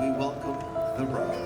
we welcome the bride.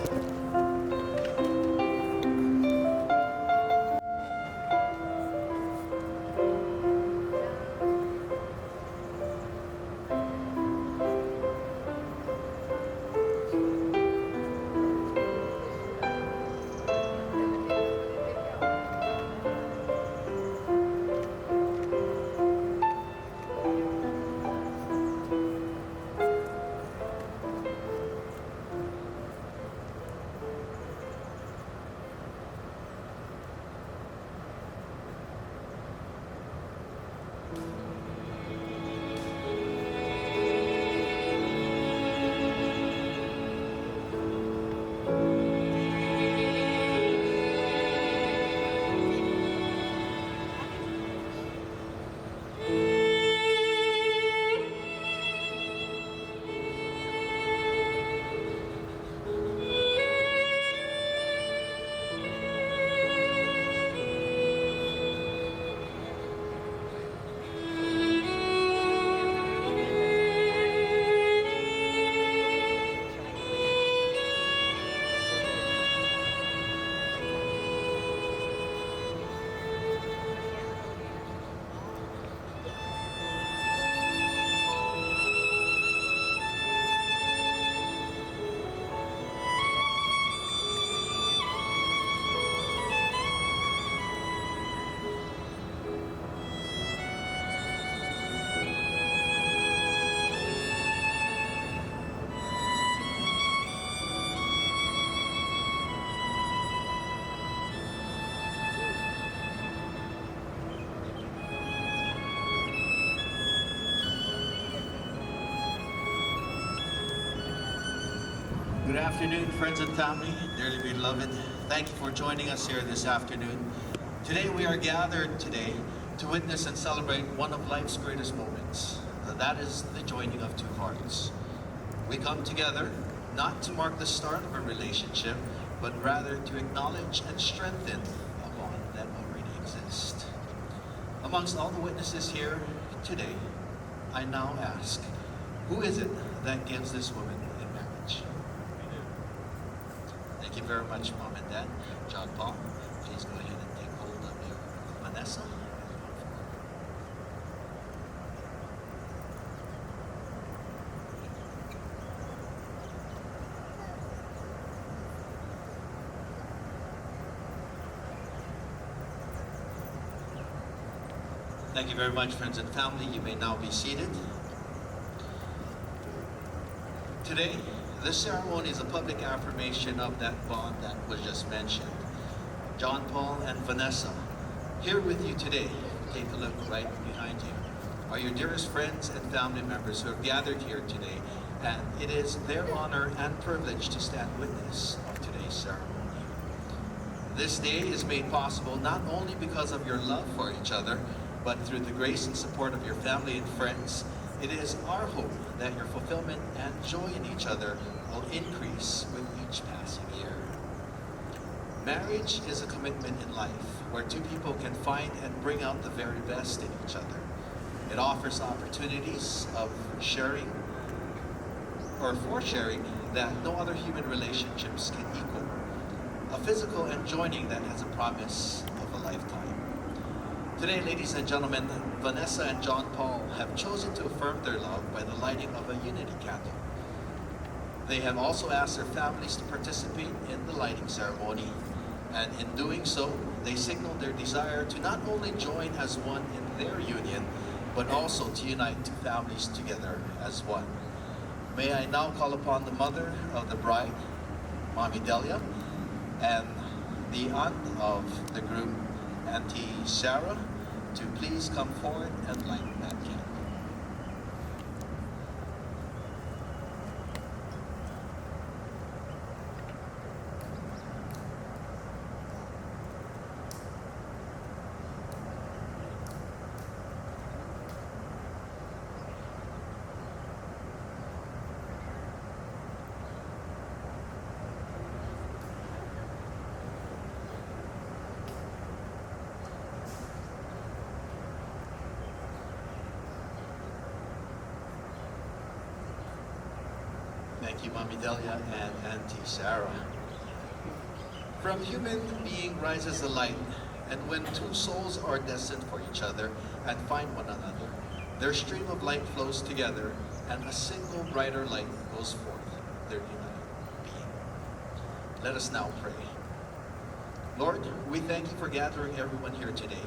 Good afternoon, friends and family, dearly beloved. Thank you for joining us here this afternoon. Today we are gathered today to witness and celebrate one of life's greatest moments. That is the joining of two hearts. We come together not to mark the start of a relationship, but rather to acknowledge and strengthen a bond that already exists. Amongst all the witnesses here today, I now ask, who is it that gives this woman in marriage? Thank you very much, Mom and Dad. John Paul, please go ahead and take hold of your Vanessa. Thank you very much, friends and family. You may now be seated. Today, this ceremony is a public affirmation of that bond that was just mentioned. John Paul and Vanessa, here with you today, take a look right behind you, are your dearest friends and family members who have gathered here today, and it is their honor and privilege to stand witness of today's ceremony. This day is made possible not only because of your love for each other, but through the grace and support of your family and friends. It is our hope that your fulfillment and joy in each other will increase with each passing year. Marriage is a commitment in life where two people can find and bring out the very best in each other. It offers opportunities of sharing or for sharing that no other human relationships can equal. A physical enjoying that has a promise of a lifetime. Today, ladies and gentlemen, Vanessa and John Paul have chosen to affirm their love by the lighting of a unity candle. They have also asked their families to participate in the lighting ceremony, and in doing so, they signal their desire to not only join as one in their union, but also to unite two families together as one. May I now call upon the mother of the bride, Mommy Delia, and the aunt of the groom, Auntie Sarah, to please come forward and light that candle. Thank you, Mommy Delia and Auntie Sarah. From human being rises a light, and when two souls are destined for each other and find one another, their stream of light flows together, and a single brighter light goes forth, their united being. Let us now pray. Lord, we thank you for gathering everyone here today,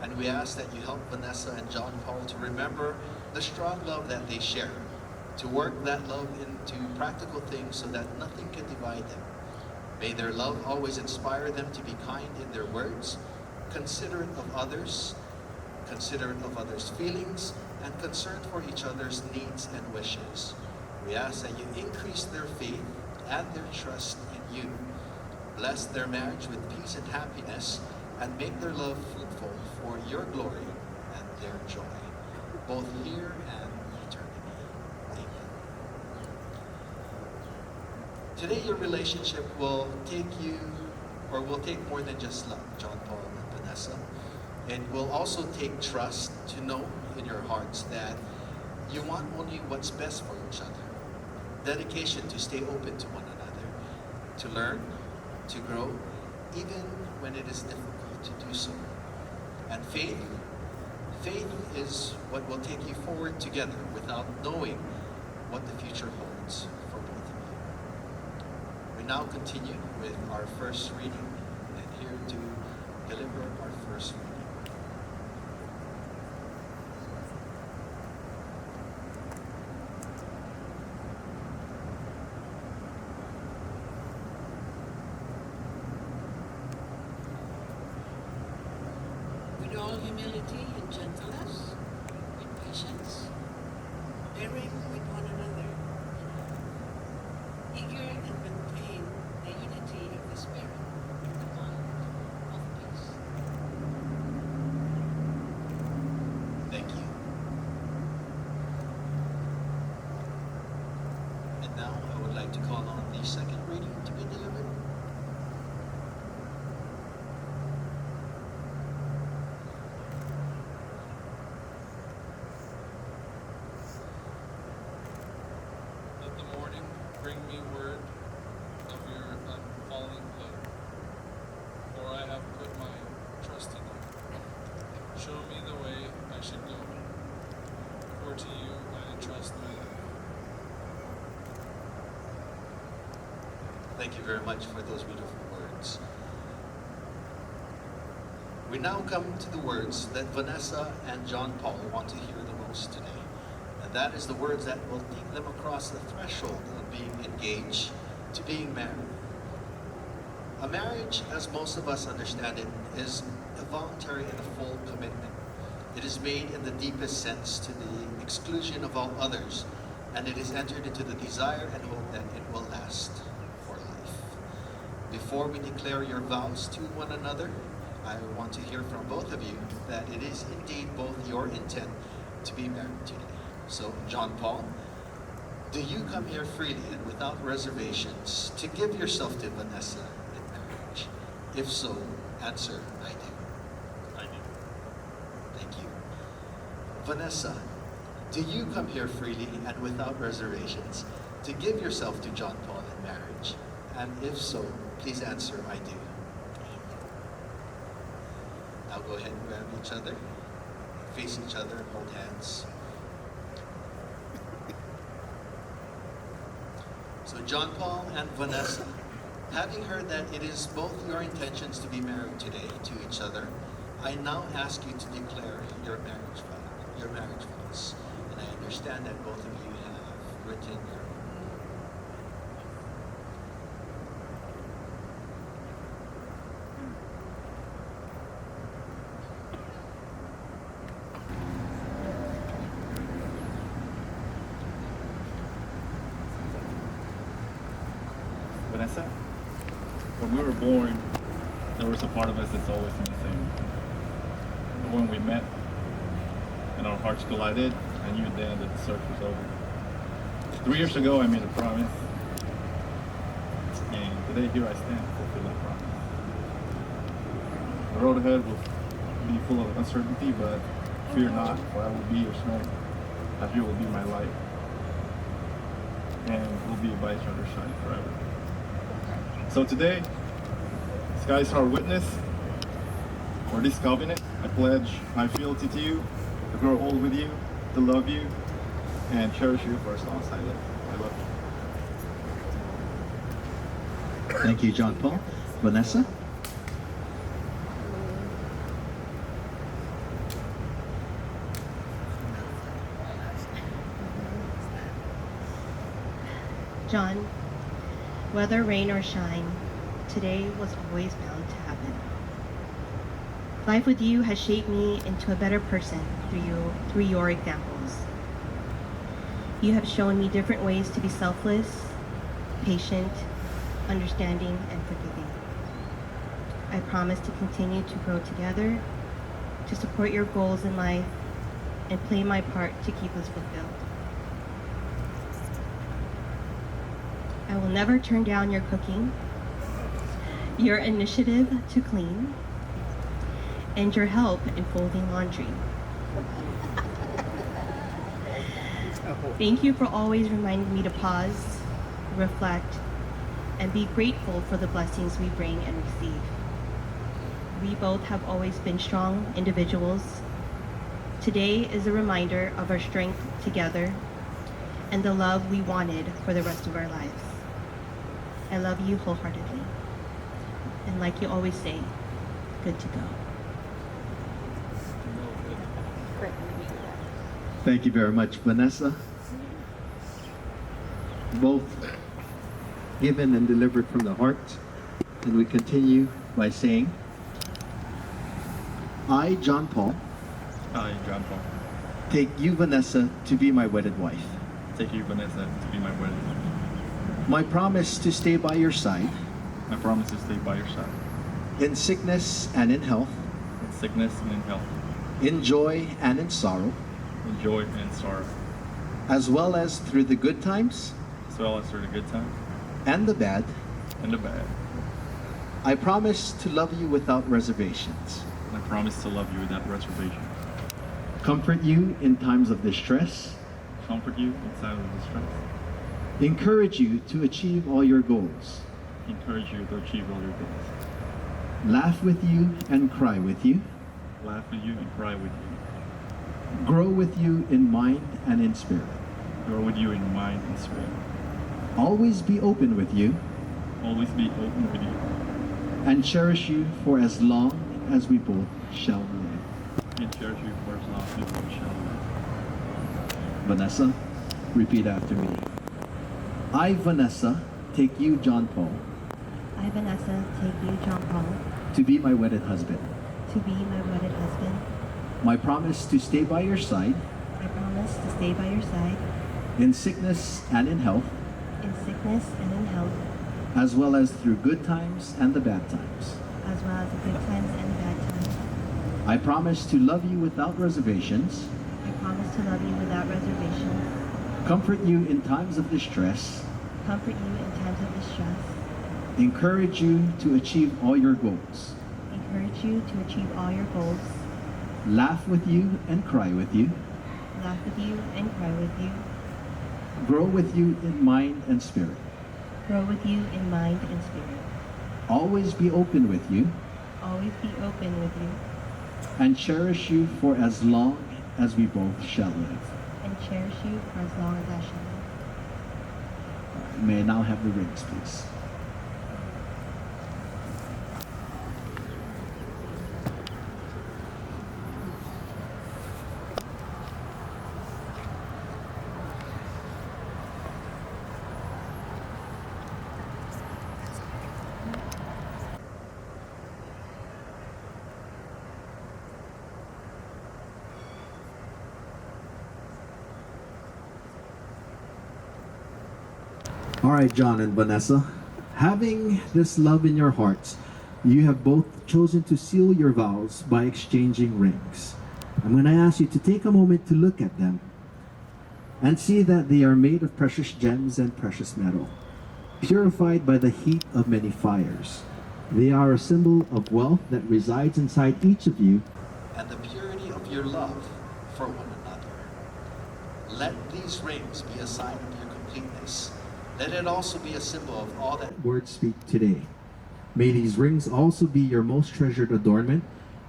and we ask that you help Vanessa and John Paul to remember the strong love that they share, to work that love into practical things so that nothing can divide them. May their love always inspire them to be kind in their words, considerate of others' feelings, and concerned for each other's needs and wishes. We ask that you increase their faith and their trust in you. Bless their marriage with peace and happiness, and make their love fruitful for your glory and their joy, both here and eternity. Amen. Today your relationship will take more than just love, John Paul and Vanessa. It will also take trust to know in your hearts that you want only what's best for each other. Dedication to stay open to one another, to learn, to grow, even when it is difficult to do so. And faith is what will take you forward together without knowing what the future holds for both of you. We now continue with our first reading, and here to deliver our first reading. With all humility and gentleness, with patience, bearing with one another, eager and maintain the unity of the Spirit in the bond of peace. Thank you. And now I would like to call on the second reading to be delivered. Let the morning bring me word of your unfalling love, for I have put my trust in you. Show me the way I should go, for to you I entrust my life. Thank you very much for those beautiful words. We now come to the words that Vanessa and John Paul want to hear the most today. And that is the words that will take them across the threshold of being engaged to being married. A marriage, as most of us understand it, is a voluntary and a full commitment. It is made in the deepest sense to the exclusion of all others, and it is entered into the desire and hope that it will last for life. Before we declare your vows to one another, I want to hear from both of you that it is indeed both your intent to be married today. So, John Paul, do you come here freely and without reservations to give yourself to Vanessa in marriage? If so, answer, I do. I do. Thank you. Vanessa, do you come here freely and without reservations to give yourself to John Paul in marriage? And if so, please answer, I do. Now go ahead and grab each other, face each other, and hold hands. So John Paul and Vanessa, having heard that it is both your intentions to be married today to each other, I now ask you to declare your marriage vows. And I understand that both of you have written your Vanessa, when we were born, there was a part of us that's always missing. But when we met and our hearts collided, I knew then that the search was over. 3 years ago, I made a promise, and today here I stand to fulfill that promise. The road ahead will be full of uncertainty, but fear not, for I will be your strength, as you will be my light. and we'll be by each other's side forever. So today, as guys are witness for this covenant, I pledge my fealty to you, to grow old with you, to love you, and cherish you for as long as I live. I love you. Thank you, John Paul. Vanessa? John, whether rain or shine, today was always bound to happen. Life with you has shaped me into a better person through your examples. You have shown me different ways to be selfless, patient, understanding, and forgiving. I promise to continue to grow together, to support your goals in life, and play my part to keep us fulfilled. I will never turn down your cooking, your initiative to clean, and your help in folding laundry. Thank you for always reminding me to pause, reflect, and be grateful for the blessings we bring and receive. We both have always been strong individuals. Today is a reminder of our strength together and the love we wanted for the rest of our lives. I love you wholeheartedly. And like you always say, good to go. Thank you very much, Vanessa. Both given and delivered from the heart. And we continue by saying, I, John Paul, I, John Paul, take you, Vanessa, to be my wedded wife. take you, Vanessa, to be my wedding wife. My promise to stay by your side I promise to stay by your side, in sickness and in health, in sickness and in health, in joy and in sorrow, in joy and in sorrow, as well as through the good times as well as through the good times and the bad. and the bad. I promise to love you without reservations, I promise to love you without reservation, comfort you in times of distress, comfort you in times of distress, encourage you to achieve all your goals, encourage you to achieve all your goals, laugh with you and cry with you, laugh with you and cry with you, grow with you in mind and in spirit, grow with you in mind and spirit, always be open with you, always be open with you, and cherish you for as long as we both shall live. and cherish you for as long as we shall live. Vanessa, repeat after me. I, Vanessa, take you, John Paul, I, Vanessa, take you, John Paul, to be my wedded husband. to be my wedded husband. My promise to stay by your side I promise to stay by your side in sickness and in health, in sickness and in health, as well as through good times and the bad times. as well as the good times and the bad times. I promise to love you without reservations, I promise to love you without reservation, comfort you in times of distress, comfort you in times of distress, encourage you to achieve all your goals, encourage you to achieve all your goals, laugh with you and cry with you, laugh with you and cry with you, grow with you in mind and spirit, grow with you in mind and spirit, always be open with you, always be open with you, and cherish you for as long as we both shall live. and cherish you for as long as I shall live. May I now have the rings, please. All right, John and Vanessa, having this love in your hearts, you have both chosen to seal your vows by exchanging rings. I'm going to ask you to take a moment to look at them and see that they are made of precious gems and precious metal, purified by the heat of many fires. They are a symbol of wealth that resides inside each of you and the purity of your love for one another. Let these rings be a sign of your completeness Let it also be a symbol of all that words speak today. May these rings also be your most treasured adornment,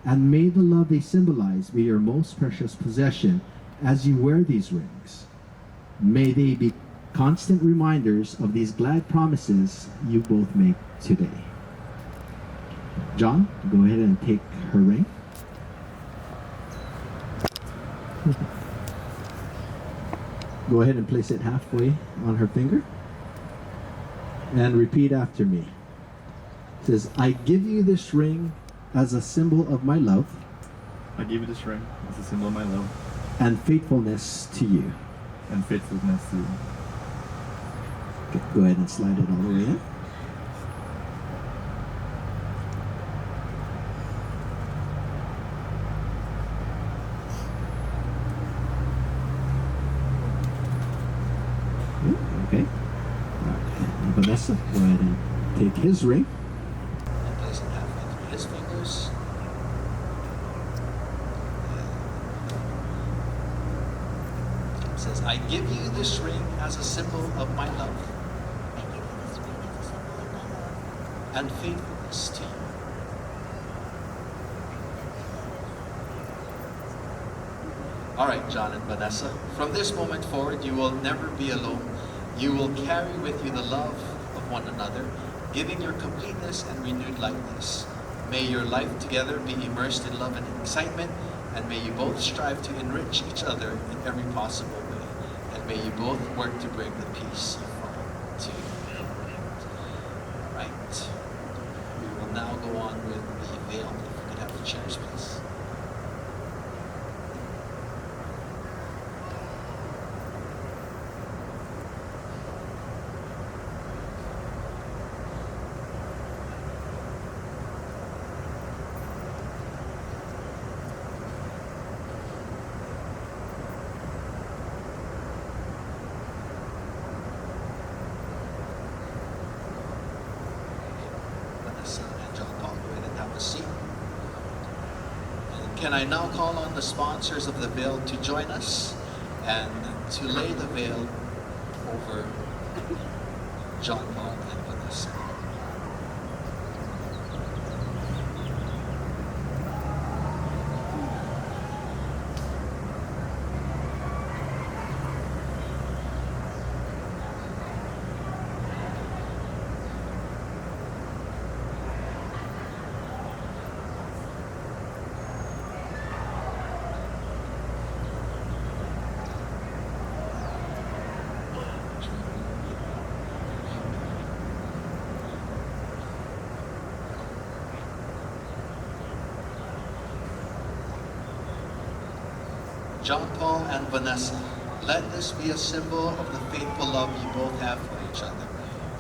and may the love they symbolize be your most precious possession as you wear these rings. May they be constant reminders of these glad promises you both make today. John, go ahead and take her ring. Go ahead and place it halfway on her finger. And repeat after me. It says, I give you this ring as a symbol of my love I give you this ring as a symbol of my love and faithfulness to you. and faithfulness to you. Okay, go ahead and slide it all the way in. Okay. And Vanessa, go ahead and take his ring. and place it halfway through his fingers. It says, I give you this ring as a symbol of my love I give you this ring as a symbol of my love and faithfulness to you. All right, John and Vanessa, from this moment forward, you will never be alone. You will carry with you the love of one another, giving your completeness and renewed likeness. May your life together be immersed in love and excitement, and may you both strive to enrich each other in every possible way. And may you both work to bring the peace you find to you. All right. We will now go on with the veil. If we could have the chairs, please. Vanessa and John Paul, go ahead and have a seat. And can I now call on the sponsors of the veil to join us and to lay the veil over John Paul and Vanessa. John Paul and Vanessa, let this be a symbol of the faithful love you both have for each other.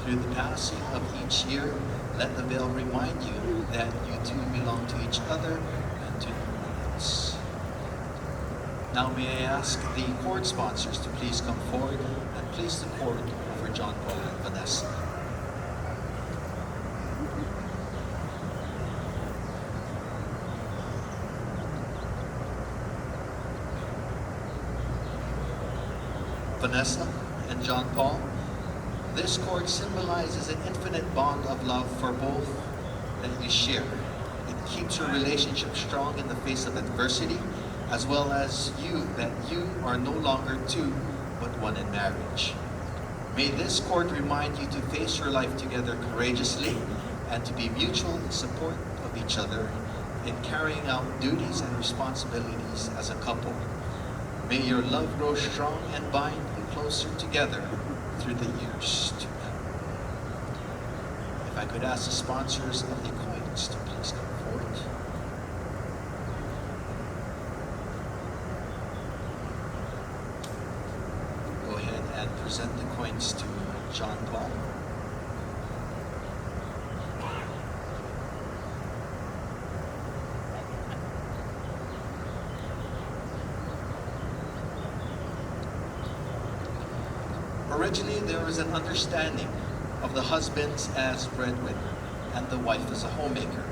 Through the passing of each year, let the veil remind you that you two belong to each other and to no one else. Now may I ask the cord sponsors to please come forward and place the cord over John Paul and Vanessa. Vanessa and John Paul, this cord symbolizes an infinite bond of love for both that you share. It keeps your relationship strong in the face of adversity, as well as that you are no longer two, but one in marriage. May this cord remind you to face your life together courageously and to be mutual in support of each other in carrying out duties and responsibilities as a couple. May your love grow strong and bind you closer together through the years to come. If I could ask the sponsors of the coins to please come forward. Go ahead and present the coins to John Paul. Originally, there was an understanding of the husbands as breadwinner and the wife as a homemaker.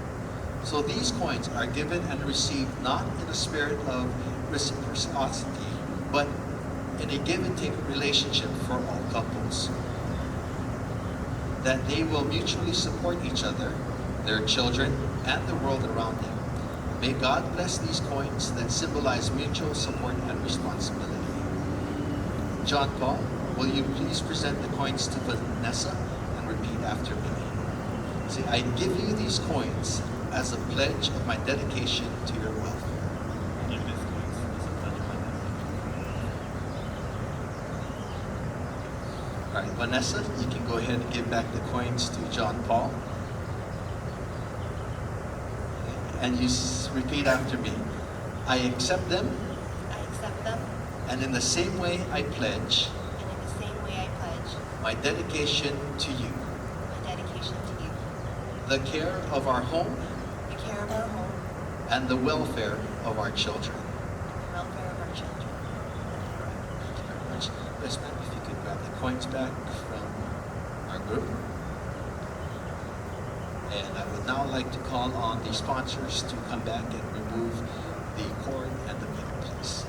So these coins are given and received not in a spirit of reciprocity, but in a give and take relationship for all couples. that they will mutually support each other, their children, and the world around them. May God bless these coins that symbolize mutual support and responsibility. John Paul, will you please present the coins to Vanessa and repeat after me? Say, I give you these coins as a pledge of my dedication to your welfare. Give these coins as a pledge of my dedication. All right, Vanessa, you can go ahead and give back the coins to John Paul. And you repeat after me. I accept them, I accept them, and in the same way I pledge and in the same way I pledge my dedication to you. my dedication to you, The care of our home the care of our home, and the welfare of our children. and the welfare of our children. All right, thank you very much. Yes, ma'am, if you could grab the coins back from our group. And I would now like to call on the sponsors to come back and remove the cord and the meter, please.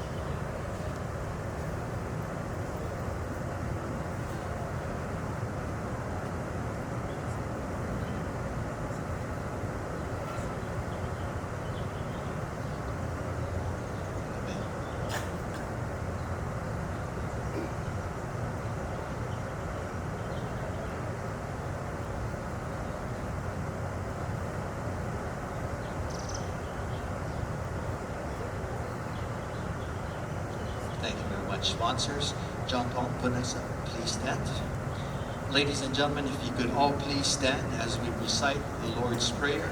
Thank you very much, sponsors. John Paul, Vanessa, please stand. Ladies and gentlemen, if you could all please stand as we recite the Lord's Prayer.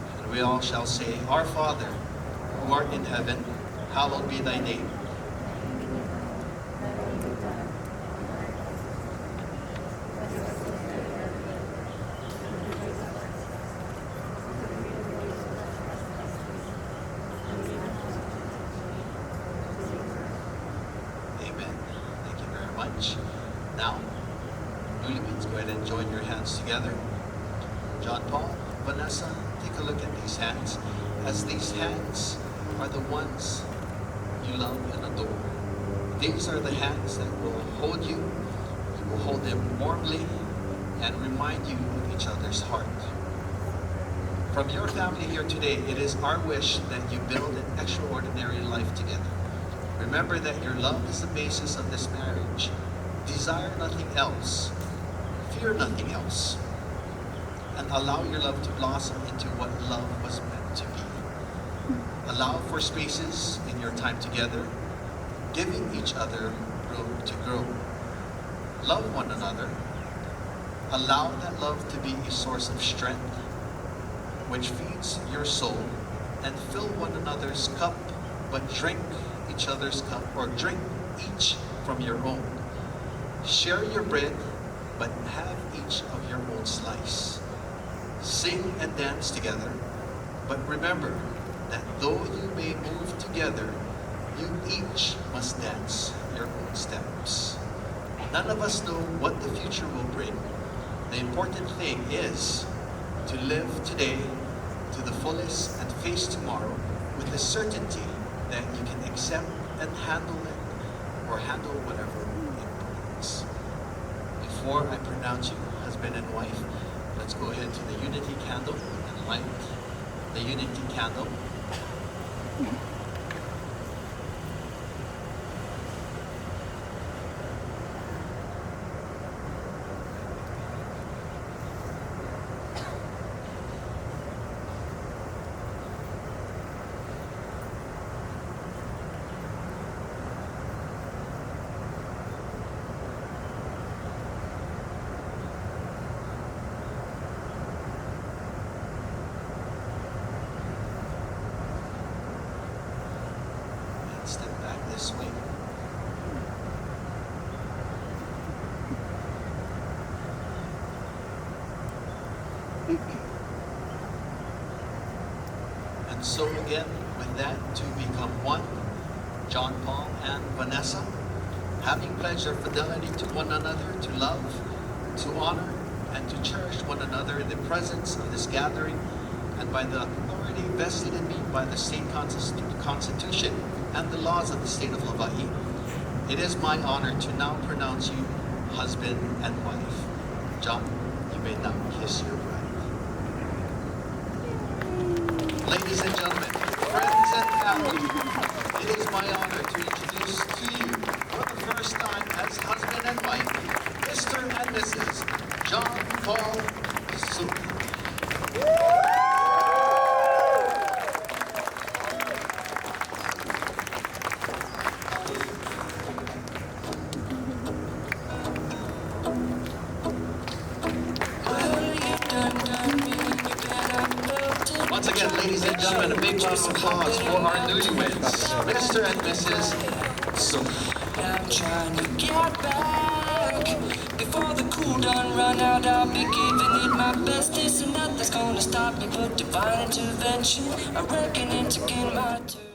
And we all shall say, Our Father, who art in heaven, hallowed be thy name. Amen. Thank you very much. Now, newlyweds, go ahead and join your hands together. John Paul, Vanessa, take a look at these hands, as these hands are the ones you love and adore. These are the hands that will hold you. You will hold them warmly and remind you of each other's heart. From your family here today, it is our wish that you build an extraordinary life together. Remember that your love is the basis of this marriage. Desire nothing else. Fear nothing else. And allow your love to blossom into what love was meant to be. Allow for spaces in your time together, giving each other room to grow. Love one another. Allow that love to be a source of strength, which feeds your soul, and fill one another's cup, but drink each other's cup, or drink each from your own. Share your bread, but have each of your own slice. Sing and dance together, but remember that though you may move together, you each must dance your own steps. None of us know what the future will bring. The important thing is to live today to the fullest and face tomorrow with the certainty that you can accept and handle it, or handle whatever it brings. Before I pronounce you husband and wife, let's go ahead to the unity candle and light the unity candle. Step back this way. And so again, with that, to become one, John Paul and Vanessa, having pledged their fidelity to one another, to love, to honor, and to cherish one another in the presence of this gathering, and by the authority vested in me by the state constitution and the laws of the state of Hawaii, it is my honor to now pronounce you husband and wife. John, you may now kiss your bride. Ladies and gentlemen, friends and family, it is my honor to introduce to you, for the first time as husband and wife, Mr. and Mrs. John Paul Soup. Once again, ladies and gentlemen, a big round of applause for our newlyweds, Mr. and Mrs. Soup. I'm trying to get back. Before the cool done run out, I'll be giving it my best. This and nothing's gonna stop me but divine intervention. I reckon it's again my turn.